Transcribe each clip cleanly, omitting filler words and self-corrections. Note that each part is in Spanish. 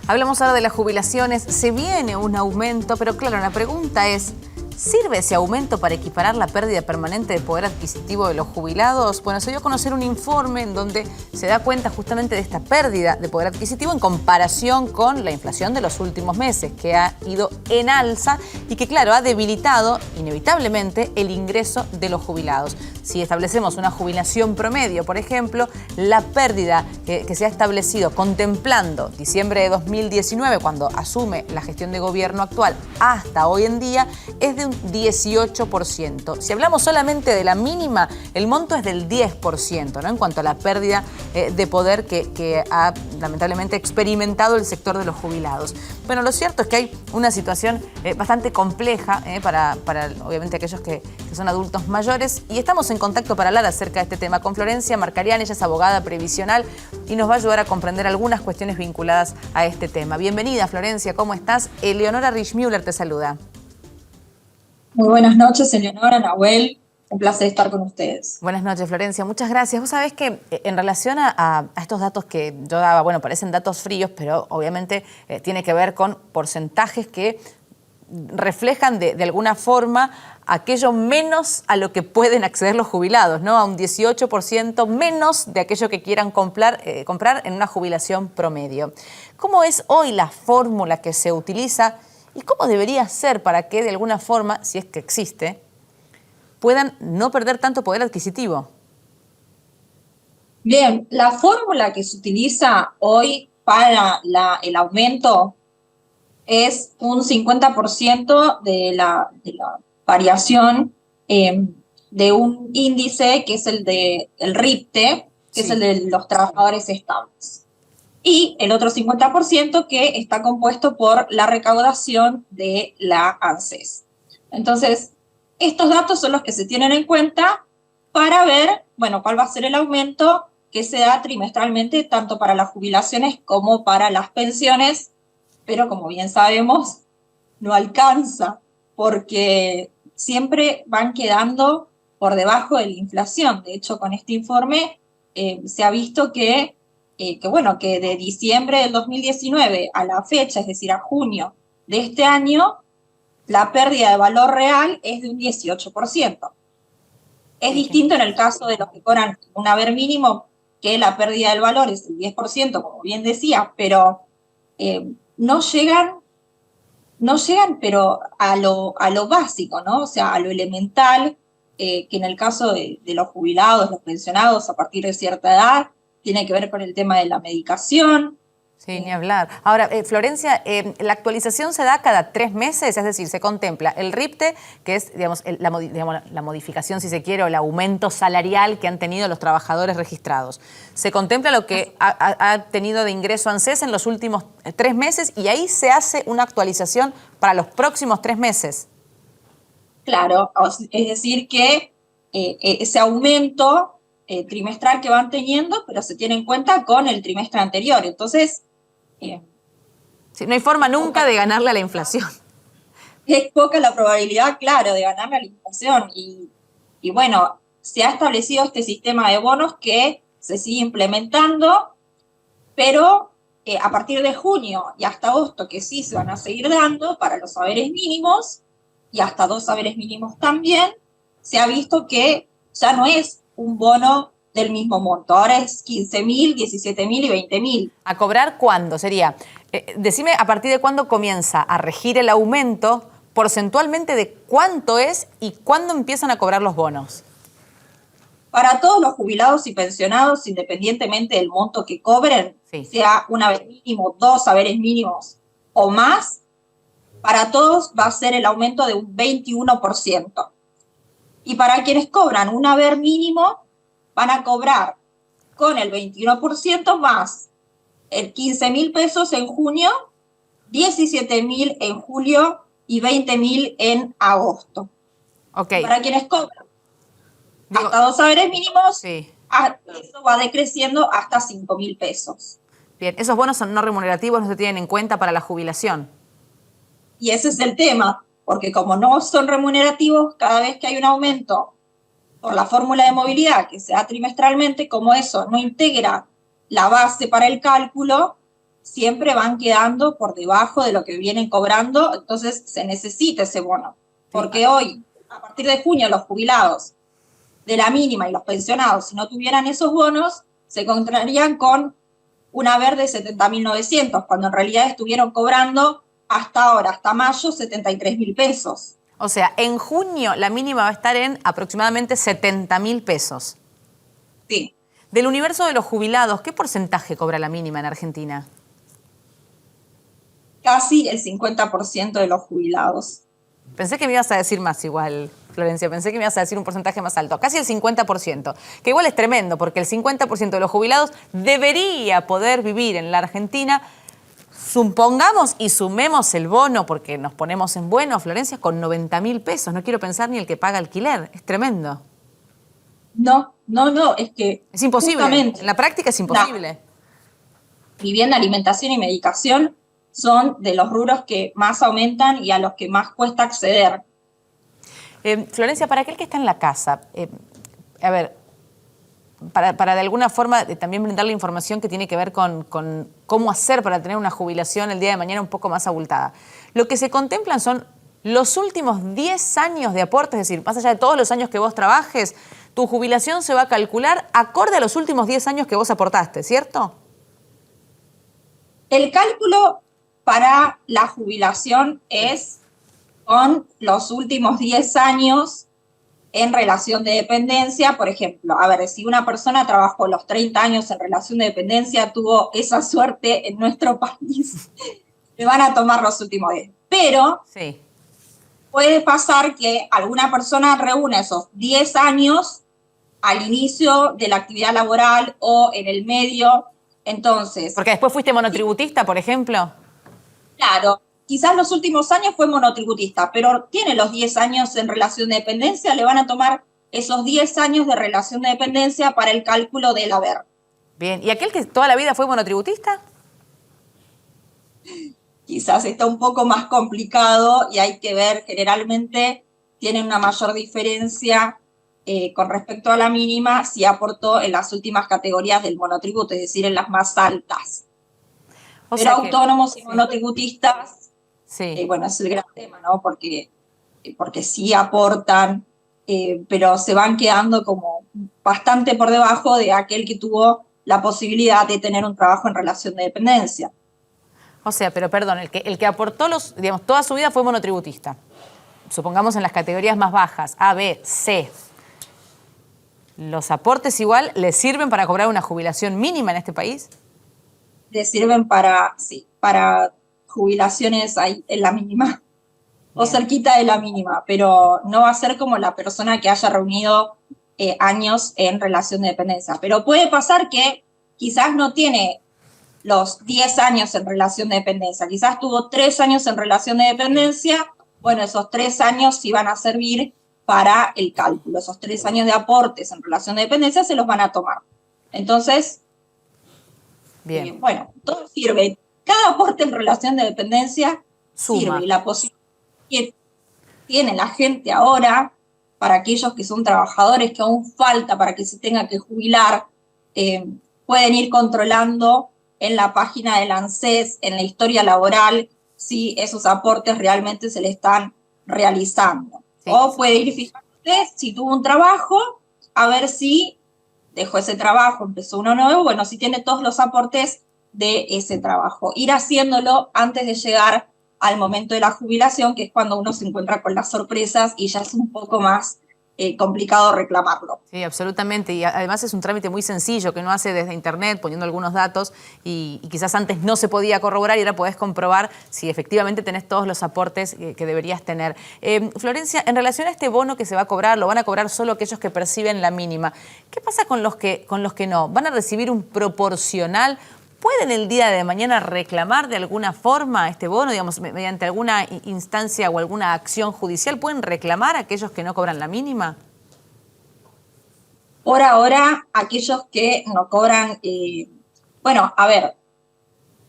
Hablamos ahora de las jubilaciones. Se viene un aumento, pero claro, la pregunta es, ¿sirve ese aumento para equiparar la pérdida permanente de poder adquisitivo de los jubilados? Bueno, se dio a conocer un informe en donde se da cuenta justamente de esta pérdida de poder adquisitivo en comparación con la inflación de los últimos meses, que ha ido en alza y que, claro, ha debilitado inevitablemente el ingreso de los jubilados. Si establecemos una jubilación promedio, por ejemplo, la pérdida que se ha establecido contemplando diciembre de 2019, cuando asume la gestión de gobierno actual, hasta hoy en día, es de un 18%. Si hablamos solamente de la mínima, el monto es del 10%, ¿no? En cuanto a la pérdida de poder que ha lamentablemente experimentado el sector de los jubilados. Bueno, lo cierto es que hay una situación bastante compleja para obviamente aquellos que son adultos mayores, y estamos en contacto para hablar acerca de este tema con Florencia Marcarián. Ella es abogada previsional y nos va a ayudar a comprender algunas cuestiones vinculadas a este tema. Bienvenida, Florencia, ¿cómo estás? Eleonora Richmüller te saluda. Muy buenas noches, Eleonora, Nahuel. Un placer estar con ustedes. Buenas noches, Florencia. Muchas gracias. Vos sabés que en relación a estos datos que yo daba, bueno, parecen datos fríos, pero obviamente tiene que ver con porcentajes que reflejan de alguna forma aquello menos a lo que pueden acceder los jubilados, ¿no? A un 18% menos de aquello que quieran comprar en una jubilación promedio. ¿Cómo es hoy la fórmula que se utiliza y cómo debería ser para que de alguna forma, si es que existe, puedan no perder tanto poder adquisitivo? Bien, la fórmula que se utiliza hoy para el aumento es un 50% de la variación de un índice que es el RIPTE, que es el de los trabajadores estables. Y el otro 50% que está compuesto por la recaudación de la ANSES. Entonces, estos datos son los que se tienen en cuenta para ver, bueno, cuál va a ser el aumento que se da trimestralmente, tanto para las jubilaciones como para las pensiones, pero como bien sabemos, no alcanza, porque siempre van quedando por debajo de la inflación. De hecho, con este informe se ha visto que de diciembre del 2019 a la fecha, es decir, a junio de este año, la pérdida de valor real es de un 18%. Es distinto en el caso de los que cobran un haber mínimo, que la pérdida del valor es el 10%, como bien decía, pero no llegan, pero a lo básico, ¿no? O sea, a lo elemental, que en el caso de los jubilados, los pensionados a partir de cierta edad, tiene que ver con el tema de la medicación. Sí, ni hablar. Ahora, Florencia, la actualización se da cada 3 meses, es decir, se contempla el RIPTE, que es, digamos, la modificación, si se quiere, o el aumento salarial que han tenido los trabajadores registrados. Se contempla lo que ha tenido de ingreso ANSES en los últimos 3 meses y ahí se hace una actualización para los próximos 3 meses. Claro, es decir que ese aumento trimestral que van teniendo, pero se tiene en cuenta con el trimestre anterior. Entonces, sí, no hay forma nunca de ganarle a la inflación. Es poca la probabilidad, claro, de ganarle a la inflación. Y bueno, se ha establecido este sistema de bonos que se sigue implementando, pero a partir de junio y hasta agosto, que sí se van a seguir dando para los saberes mínimos, y hasta 2 saberes mínimos también, se ha visto que ya no es un bono del mismo monto. Ahora es 15.000, 17.000 y 20.000. ¿A cobrar cuándo? Sería, decime a partir de cuándo comienza a regir el aumento, porcentualmente de cuánto es y cuándo empiezan a cobrar los bonos. Para todos los jubilados y pensionados, independientemente del monto que cobren, sí, sea un haber mínimo, 2 saberes mínimos o más, para todos va a ser el aumento de un 21%. Y para quienes cobran un haber mínimo, van a cobrar con el 21% más el 15.000 pesos en junio, 17.000 en julio y 20.000 en agosto. Okay. Para quienes cobran hasta 2 saberes mínimos, sí, eso va decreciendo hasta 5.000 pesos. Bien, esos bonos son no remunerativos, no se tienen en cuenta para la jubilación. Y ese es el tema, porque como no son remunerativos, cada vez que hay un aumento por la fórmula de movilidad que se da trimestralmente, como eso no integra la base para el cálculo, siempre van quedando por debajo de lo que vienen cobrando, entonces se necesita ese bono. Porque hoy, a partir de junio, los jubilados de la mínima y los pensionados, si no tuvieran esos bonos, se encontrarían con un haber de 70.900, cuando en realidad estuvieron cobrando hasta ahora, hasta mayo, 73.000 pesos. O sea, en junio la mínima va a estar en aproximadamente 70.000 pesos. Sí. Del universo de los jubilados, ¿qué porcentaje cobra la mínima en Argentina? Casi el 50% de los jubilados. Pensé que me ibas a decir más igual, Florencia. Pensé que me ibas a decir un porcentaje más alto. Casi el 50%. Que igual es tremendo, porque el 50% de los jubilados debería poder vivir en la Argentina. Supongamos y sumemos el bono, porque nos ponemos en bueno, Florencia, con 90.000 pesos. No quiero pensar ni el que paga alquiler. Es tremendo. No, es que... Es imposible. En la práctica es imposible. Vivienda, alimentación y medicación son de los rubros que más aumentan y a los que más cuesta acceder. Florencia, para aquel que está en la casa, a ver, para de alguna forma también brindarle información que tiene que ver con cómo hacer para tener una jubilación el día de mañana un poco más abultada. Lo que se contemplan son los últimos 10 años de aporte, es decir, más allá de todos los años que vos trabajes, tu jubilación se va a calcular acorde a los últimos 10 años que vos aportaste, ¿cierto? El cálculo para la jubilación es con los últimos 10 años en relación de dependencia. Por ejemplo, a ver, si una persona trabajó los 30 años en relación de dependencia, tuvo esa suerte en nuestro país, le van a tomar los últimos 10. Pero sí, puede pasar que alguna persona reúna esos 10 años al inicio de la actividad laboral o en el medio. Entonces, porque después fuiste monotributista, por ejemplo. Claro, quizás los últimos años fue monotributista, pero tiene los 10 años en relación de dependencia, le van a tomar esos 10 años de relación de dependencia para el cálculo del haber. Bien, ¿y aquel que toda la vida fue monotributista? Quizás está un poco más complicado y hay que ver, generalmente tiene una mayor diferencia con respecto a la mínima si aportó en las últimas categorías del monotributo, es decir, en las más altas. Pero autónomos y monotributistas, bueno, es el gran tema, ¿no? Porque sí aportan, pero se van quedando como bastante por debajo de aquel que tuvo la posibilidad de tener un trabajo en relación de dependencia. O sea, pero perdón, el que aportó digamos, toda su vida fue monotributista. Supongamos en las categorías más bajas, A, B, C. ¿Los aportes igual le sirven para cobrar una jubilación mínima en este país? Le sirven para jubilaciones ahí en la mínima o cerquita de la mínima, pero no va a ser como la persona que haya reunido años en relación de dependencia. Pero puede pasar que quizás no tiene los 10 años en relación de dependencia, quizás tuvo 3 años en relación de dependencia, bueno, esos 3 años sí van a servir para el cálculo, esos 3 años de aportes en relación de dependencia se los van a tomar. Entonces, bien. Bueno, todo sirve. Cada aporte en relación de dependencia sirve. Y la posibilidad que tiene la gente ahora, para aquellos que son trabajadores que aún falta para que se tenga que jubilar, pueden ir controlando en la página del ANSES, en la historia laboral, si esos aportes realmente se le están realizando. Sí. O puede ir fijándose si tuvo un trabajo, a ver si dejó ese trabajo, empezó uno nuevo, bueno, si tiene todos los aportes de ese trabajo. Ir haciéndolo antes de llegar al momento de la jubilación, que es cuando uno se encuentra con las sorpresas y ya es un poco más complicado reclamarlo. Sí, absolutamente. Y además es un trámite muy sencillo que uno hace desde internet poniendo algunos datos y quizás antes no se podía corroborar y ahora podés comprobar si efectivamente tenés todos los aportes que deberías tener. Florencia, en relación a este bono que se va a cobrar, lo van a cobrar solo aquellos que perciben la mínima. ¿Qué pasa con los que no? ¿Van a recibir un proporcional? ¿Pueden el día de mañana reclamar de alguna forma este bono, digamos, mediante alguna instancia o alguna acción judicial? ¿Pueden reclamar a aquellos que no cobran la mínima? Por ahora, aquellos que no cobran, bueno, a ver,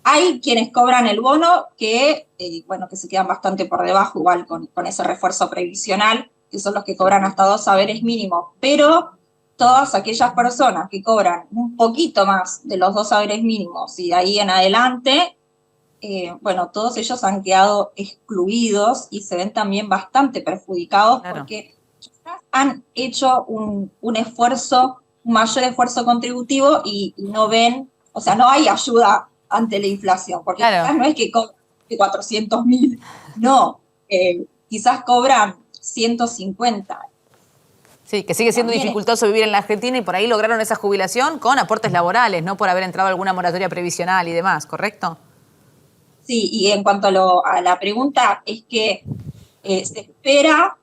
hay quienes cobran el bono que, bueno, que se quedan bastante por debajo, igual con ese refuerzo previsional, que son los que cobran hasta 2 haberes mínimos, pero todas aquellas personas que cobran un poquito más de los 2 saberes mínimos y de ahí en adelante, bueno, todos ellos han quedado excluidos y se ven también bastante perjudicados porque quizás han hecho un esfuerzo, un mayor esfuerzo contributivo y no ven, o sea, no hay ayuda ante la inflación, porque quizás no es que cobran 400.000, no, quizás cobran 150. Sí, que sigue siendo dificultoso vivir en la Argentina y por ahí lograron esa jubilación con aportes laborales, no por haber entrado a alguna moratoria previsional y demás, ¿correcto? Sí, y en cuanto a la pregunta, es que se espera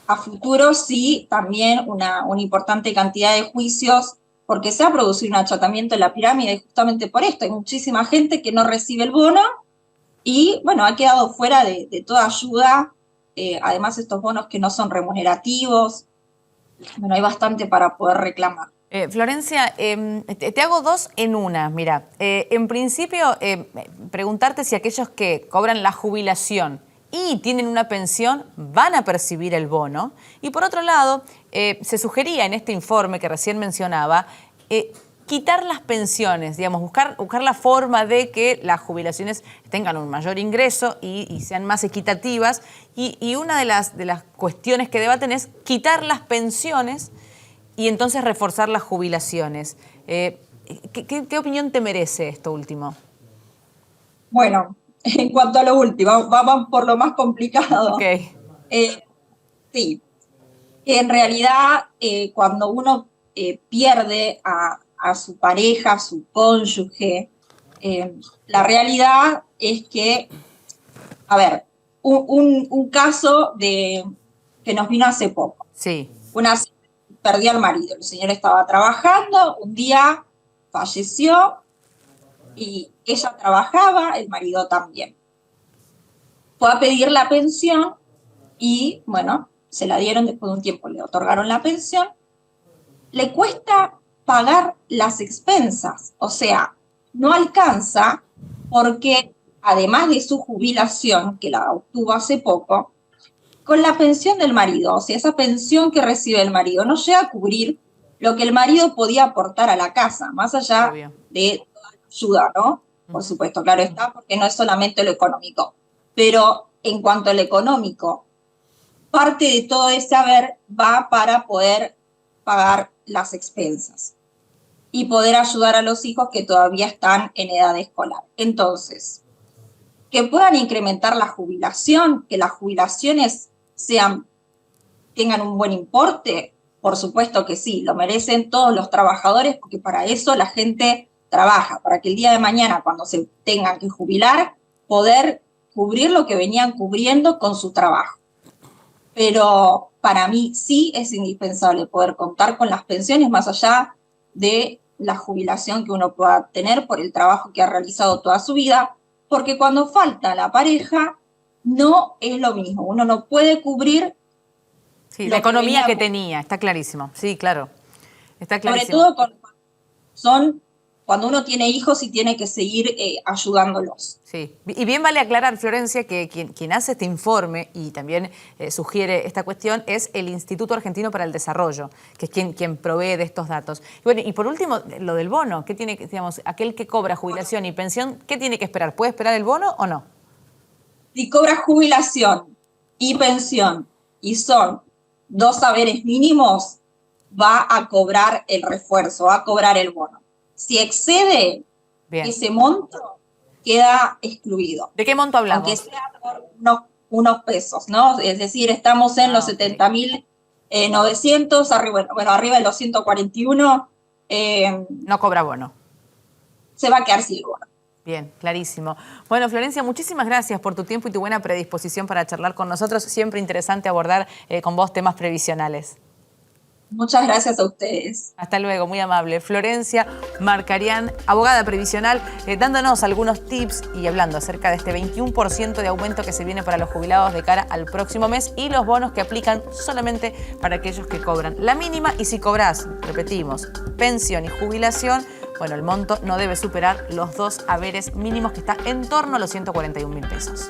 a futuro, sí, también una importante cantidad de juicios, porque se ha producido un achatamiento en la pirámide justamente por esto. Hay muchísima gente que no recibe el bono y, bueno, ha quedado fuera de toda ayuda. Además, estos bonos que no son remunerativos, bueno, hay bastante para poder reclamar. Florencia, te hago dos en una. Mira, en principio, preguntarte si aquellos que cobran la jubilación y tienen una pensión van a percibir el bono. Y por otro lado, se sugería en este informe que recién mencionaba, quitar las pensiones, digamos, buscar la forma de que las jubilaciones tengan un mayor ingreso y sean más equitativas. Y una de las cuestiones que debaten es quitar las pensiones y entonces reforzar las jubilaciones. ¿Qué opinión te merece esto último? Bueno, en cuanto a lo último, vamos por lo más complicado. Okay. Sí, en realidad cuando uno pierde a su pareja, a su cónyuge, la realidad es que, a ver, un caso que nos vino hace poco. Sí. Perdió al marido, el señor estaba trabajando, un día falleció y ella trabajaba, el marido también. Fue a pedir la pensión y, bueno, se la dieron después de un tiempo, le otorgaron la pensión. Le cuesta pagar las expensas, o sea, no alcanza porque, además de su jubilación, que la obtuvo hace poco, con la pensión del marido, o sea, esa pensión que recibe el marido, no llega a cubrir lo que el marido podía aportar a la casa, más allá de toda la ayuda, ¿no? Por supuesto, claro está, porque no es solamente lo económico. Pero en cuanto al económico, parte de todo ese haber va para poder pagar las expensas y poder ayudar a los hijos que todavía están en edad escolar. Entonces, que puedan incrementar la jubilación, que las jubilaciones tengan un buen importe, por supuesto que sí, lo merecen todos los trabajadores, porque para eso la gente trabaja, para que el día de mañana, cuando se tengan que jubilar, poder cubrir lo que venían cubriendo con su trabajo. Pero para mí sí es indispensable poder contar con las pensiones más allá de la jubilación que uno pueda tener por el trabajo que ha realizado toda su vida, porque cuando falta la pareja no es lo mismo, uno no puede cubrir la economía que tenía, está clarísimo, sí, claro, está clarísimo. Sobre todo cuando uno tiene hijos y tiene que seguir ayudándolos. Sí, y bien vale aclarar, Florencia, que quien hace este informe y también sugiere esta cuestión es el Instituto Argentino para el Desarrollo, que es quien provee de estos datos. Y bueno, y por último, lo del bono, ¿qué tiene que, digamos, aquel que cobra jubilación y pensión, qué tiene que esperar? ¿Puede esperar el bono o no? Si cobra jubilación y pensión y son 2 saberes mínimos, va a cobrar el refuerzo, va a cobrar el bono. Si excede ese monto, queda excluido. ¿De qué monto hablamos? Aunque sea por unos pesos, ¿no? Es decir, estamos en los 70.900, arriba de los 141. No cobra bono. Se va a quedar sin bono. Bien, clarísimo. Bueno, Florencia, muchísimas gracias por tu tiempo y tu buena predisposición para charlar con nosotros. Siempre interesante abordar con vos temas previsionales. Muchas gracias a ustedes. Hasta luego, muy amable. Florencia Marcarián, abogada previsional, dándonos algunos tips y hablando acerca de este 21% de aumento que se viene para los jubilados de cara al próximo mes y los bonos que aplican solamente para aquellos que cobran la mínima. Y si cobrás, repetimos, pensión y jubilación, bueno, el monto no debe superar los 2 haberes mínimos, que está en torno a los 141.000 pesos.